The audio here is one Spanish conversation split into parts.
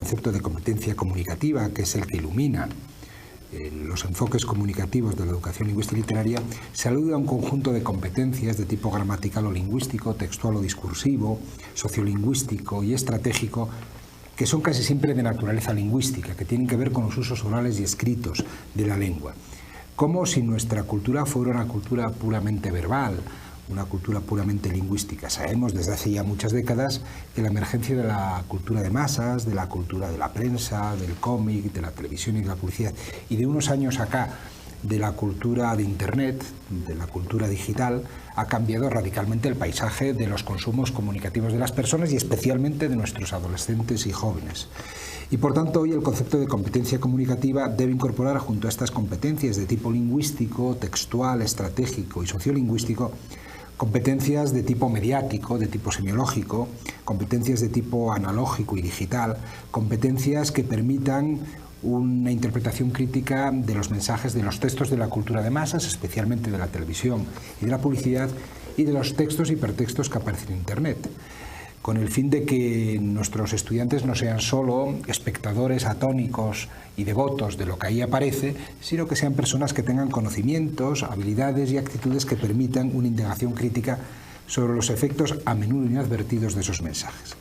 concepto de competencia comunicativa, que es el que ilumina los enfoques comunicativos de la educación lingüística y literaria, se alude a un conjunto de competencias de tipo gramatical o lingüístico, textual o discursivo, sociolingüístico y estratégico, que son casi siempre de naturaleza lingüística, que tienen que ver con los usos orales y escritos de la lengua. Como si nuestra cultura fuera una cultura puramente verbal, una cultura puramente lingüística. Sabemos desde hace ya muchas décadas que la emergencia de la cultura de masas, de la cultura de la prensa, del cómic, de la televisión y de la publicidad, y de unos años acá de la cultura de Internet, de la cultura digital, ha cambiado radicalmente el paisaje de los consumos comunicativos de las personas y especialmente de nuestros adolescentes y jóvenes. Y por tanto hoy el concepto de competencia comunicativa debe incorporar junto a estas competencias de tipo lingüístico, textual, estratégico y sociolingüístico competencias de tipo mediático, de tipo semiológico, competencias de tipo analógico y digital, competencias que permitan una interpretación crítica de los mensajes de los textos de la cultura de masas, especialmente de la televisión y de la publicidad, y de los textos y hipertextos que aparecen en Internet, con el fin de que nuestros estudiantes no sean solo espectadores atónicos y devotos de lo que ahí aparece, sino que sean personas que tengan conocimientos, habilidades y actitudes que permitan una indagación crítica sobre los efectos a menudo inadvertidos de esos mensajes.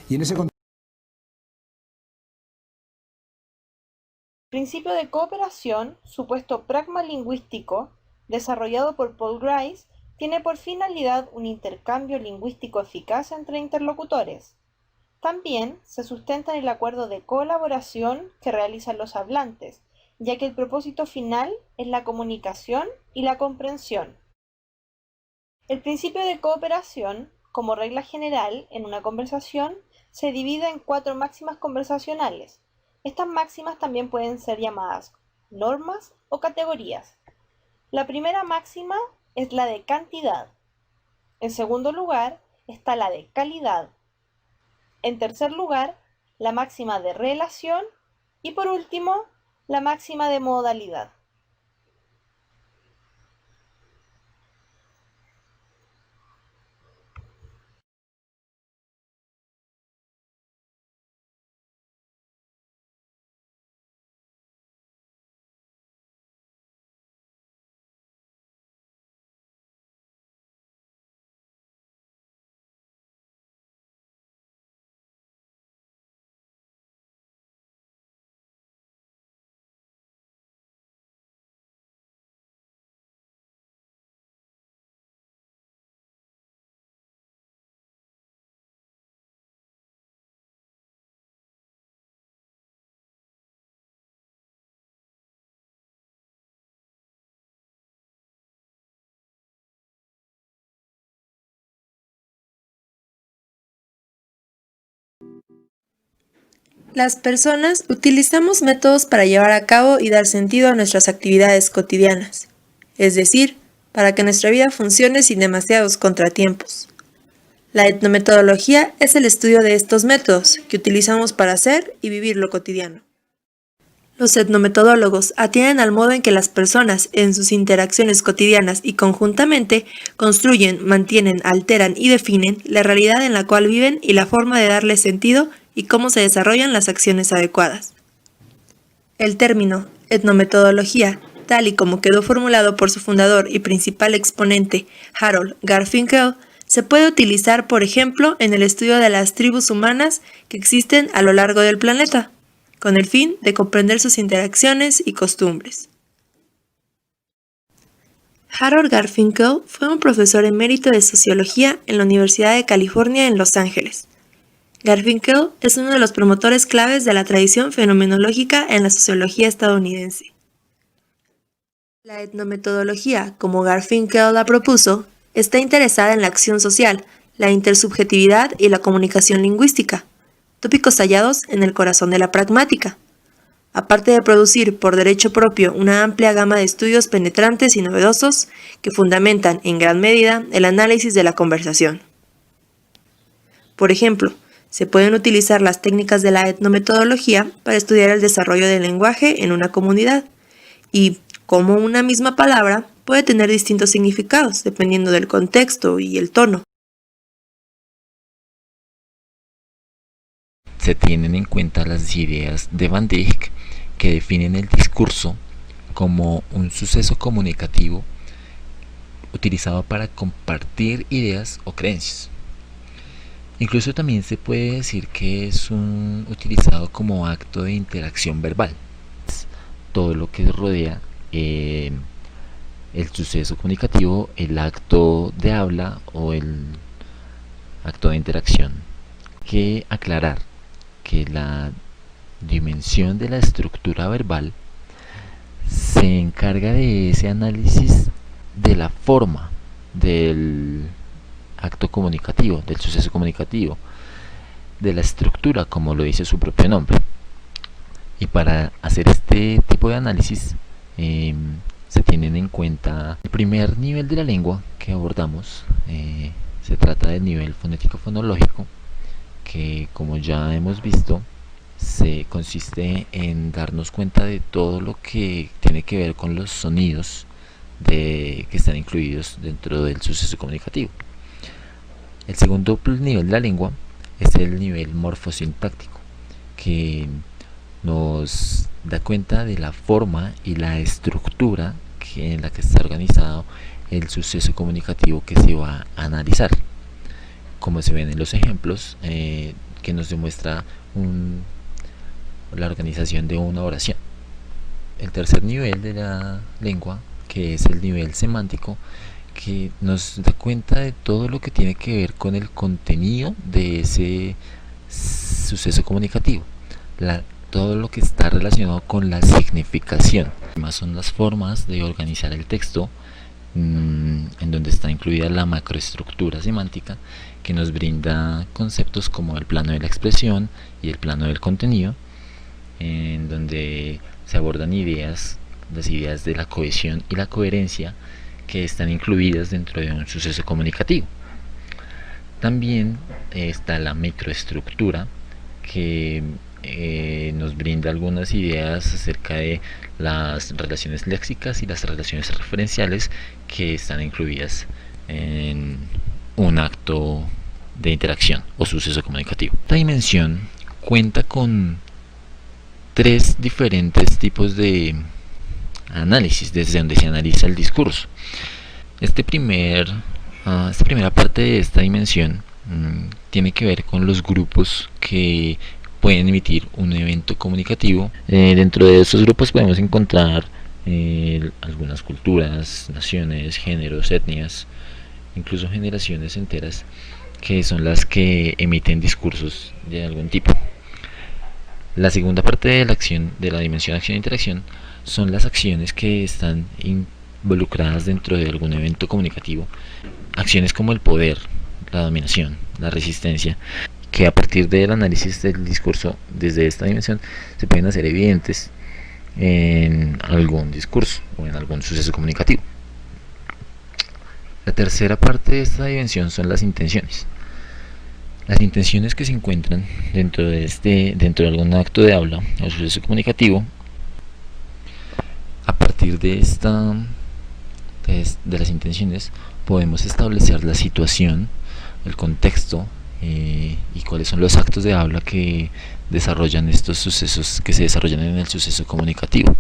Y en ese contexto, El principio de cooperación, supuesto pragma lingüístico, desarrollado por Paul Grice, tiene por finalidad un intercambio lingüístico eficaz entre interlocutores. También se sustenta en el acuerdo de colaboración que realizan los hablantes, ya que el propósito final es la comunicación y la comprensión. El principio de cooperación, como regla general en una conversación, se divide en 4 máximas conversacionales. Estas máximas también pueden ser llamadas normas o categorías. La primera máxima es la de cantidad. En segundo lugar está la de calidad. En tercer lugar, la máxima de relación y por último, la máxima de modalidad. Las personas utilizamos métodos para llevar a cabo y dar sentido a nuestras actividades cotidianas, es decir, para que nuestra vida funcione sin demasiados contratiempos. La etnometodología es el estudio de estos métodos que utilizamos para hacer y vivir lo cotidiano. Los etnometodólogos atienden al modo en que las personas, en sus interacciones cotidianas y conjuntamente, construyen, mantienen, alteran y definen la realidad en la cual viven y la forma de darle sentido y cómo se desarrollan las acciones adecuadas. El término etnometodología, tal y como quedó formulado por su fundador y principal exponente, Harold Garfinkel, se puede utilizar, por ejemplo, en el estudio de las tribus humanas que existen a lo largo del planeta, con el fin de comprender sus interacciones y costumbres. Harold Garfinkel fue un profesor emérito de sociología en la Universidad de California en Los Ángeles. Garfinkel es uno de los promotores claves de la tradición fenomenológica en la sociología estadounidense. La etnometodología, como Garfinkel la propuso, está interesada en la acción social, la intersubjetividad y la comunicación lingüística, tópicos hallados en el corazón de la pragmática. Aparte de producir por derecho propio una amplia gama de estudios penetrantes y novedosos que fundamentan en gran medida el análisis de la conversación. Por ejemplo, se pueden utilizar las técnicas de la etnometodología para estudiar el desarrollo del lenguaje en una comunidad y cómo una misma palabra puede tener distintos significados dependiendo del contexto y el tono. se tienen en cuenta las ideas de Van Dijk, que definen el discurso como un suceso comunicativo utilizado para compartir ideas o creencias. Incluso también se puede decir que es utilizado como acto de interacción verbal. Todo lo que rodea el suceso comunicativo, el acto de habla o el acto de interacción. Hay que aclarar que la dimensión de la estructura verbal se encarga de ese análisis de la forma del acto comunicativo, del suceso comunicativo, de la estructura, como lo dice su propio nombre. Y para hacer este tipo de análisis se tienen en cuenta el primer nivel de la lengua que abordamos. Se trata del nivel fonético-fonológico, que, como ya hemos visto, se consiste en darnos cuenta de todo lo que tiene que ver con los sonidos que están incluidos dentro del suceso comunicativo. El segundo nivel de la lengua es el nivel morfosintáctico, que nos da cuenta de la forma y la estructura en la que está organizado el suceso comunicativo que se va a analizar, como se ven en los ejemplos que nos demuestra la organización de una oración. El tercer nivel de la lengua, que es el nivel semántico, que nos da cuenta de todo lo que tiene que ver con el contenido de ese suceso comunicativo, todo lo que está relacionado con la significación. Además, son las formas de organizar el texto, en donde está incluida la macroestructura semántica, que nos brinda conceptos como el plano de la expresión y el plano del contenido, en donde se abordan las ideas de la cohesión y la coherencia que están incluidas dentro de un suceso comunicativo. También está la microestructura, que nos brinda algunas ideas acerca de las relaciones léxicas y las relaciones referenciales que están incluidas en un acto de interacción o suceso comunicativo. Esta dimensión cuenta con 3 diferentes tipos de análisis desde donde se analiza el discurso. Esta primera parte de esta dimensión tiene que ver con los grupos que pueden emitir un evento comunicativo. Dentro de estos grupos podemos encontrar algunas culturas, naciones, géneros, etnias, incluso generaciones enteras, que son las que emiten discursos de algún tipo. La segunda parte de la dimensión acción-interacción son las acciones que están involucradas dentro de algún evento comunicativo. Acciones como el poder, la dominación, la resistencia, que a partir del análisis del discurso desde esta dimensión se pueden hacer evidentes en algún discurso o en algún suceso comunicativo. La tercera parte de esta dimensión son las intenciones. Las intenciones que se encuentran dentro de algún acto de habla o suceso comunicativo. A partir de las intenciones podemos establecer la situación, el contexto y cuáles son los actos de habla que desarrollan estos sucesos, que se desarrollan en el suceso comunicativo.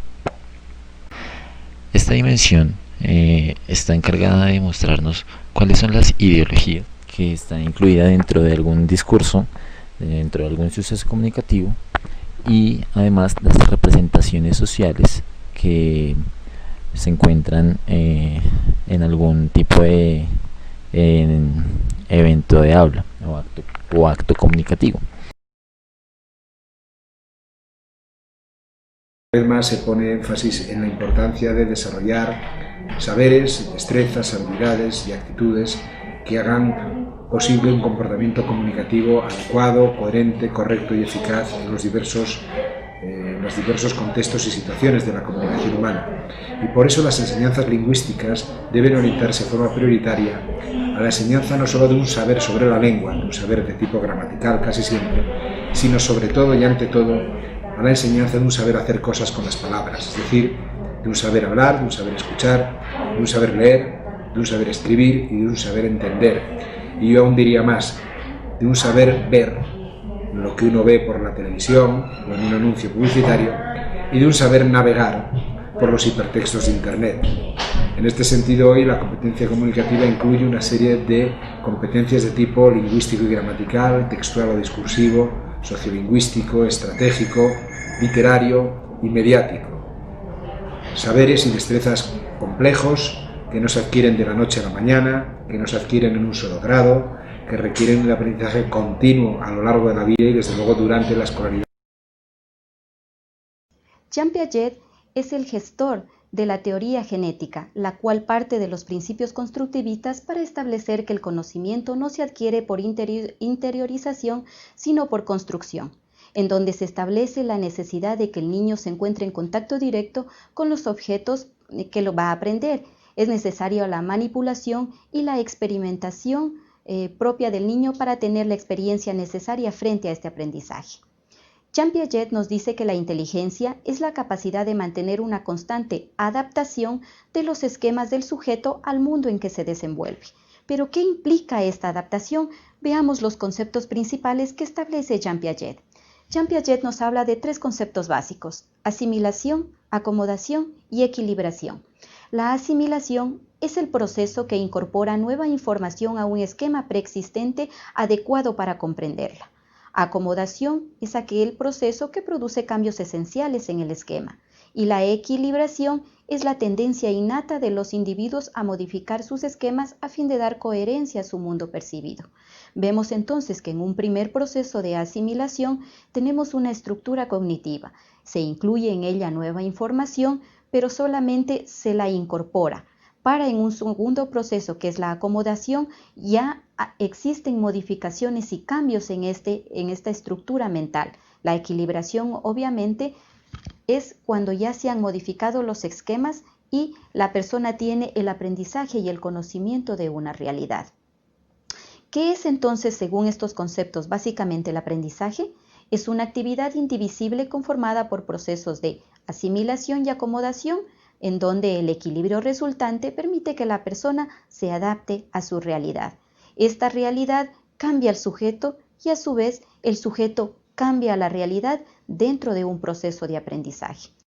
Esta dimensión está encargada de mostrarnos cuáles son las ideologías que están incluidas dentro de algún discurso, dentro de algún suceso comunicativo, y además las representaciones sociales que se encuentran en algún tipo de evento de habla o acto comunicativo. Además, se pone énfasis en la importancia de desarrollar saberes, destrezas, habilidades y actitudes que hagan posible un comportamiento comunicativo adecuado, coherente, correcto y eficaz en los diversos contextos y situaciones de la comunicación humana. Y por eso las enseñanzas lingüísticas deben orientarse de forma prioritaria a la enseñanza no solo de un saber sobre la lengua, de un saber de tipo gramatical casi siempre, sino sobre todo y ante todo a la enseñanza de un saber hacer cosas con las palabras, es decir, de un saber hablar, de un saber escuchar, de un saber leer, de un saber escribir y de un saber entender. Y yo aún diría más, de un saber ver, en lo que uno ve por la televisión o en un anuncio publicitario, y de un saber navegar por los hipertextos de Internet. En este sentido, hoy la competencia comunicativa incluye una serie de competencias de tipo lingüístico y gramatical, textual o discursivo, sociolingüístico, estratégico, literario y mediático. Saberes y destrezas complejos que no se adquieren de la noche a la mañana, que no se adquieren en un solo grado, que requieren un aprendizaje continuo a lo largo de la vida y desde luego durante la escolaridad. Jean Piaget es el gestor de la teoría genética, la cual parte de los principios constructivistas para establecer que el conocimiento no se adquiere por interiorización, sino por construcción, en donde se establece la necesidad de que el niño se encuentre en contacto directo con los objetos que lo va a aprender. Es necesaria la manipulación y la experimentación propia del niño para tener la experiencia necesaria frente a este aprendizaje. Jean Piaget nos dice que la inteligencia es la capacidad de mantener una constante adaptación de los esquemas del sujeto al mundo en que se desenvuelve. Pero, ¿qué implica esta adaptación? Veamos los conceptos principales que establece Jean Piaget. Jean Piaget nos habla de 3 conceptos básicos: asimilación, acomodación y equilibración. La asimilación es el proceso que incorpora nueva información a un esquema preexistente adecuado para comprenderla. Acomodación es aquel proceso que produce cambios esenciales en el esquema, y la equilibración es la tendencia innata de los individuos a modificar sus esquemas a fin de dar coherencia a su mundo percibido. Vemos entonces que en un primer proceso de asimilación tenemos una estructura cognitiva. Se incluye en ella nueva información, pero solamente se la incorpora. Para en un segundo proceso, que es la acomodación, ya existen modificaciones y cambios en esta estructura mental. La equilibración, obviamente, es cuando ya se han modificado los esquemas y la persona tiene el aprendizaje y el conocimiento de una realidad. ¿Qué es entonces, según estos conceptos, básicamente el aprendizaje? Es una actividad indivisible conformada por procesos de asimilación y acomodación, en donde el equilibrio resultante permite que la persona se adapte a su realidad. Esta realidad cambia al sujeto y a su vez el sujeto cambia la realidad dentro de un proceso de aprendizaje.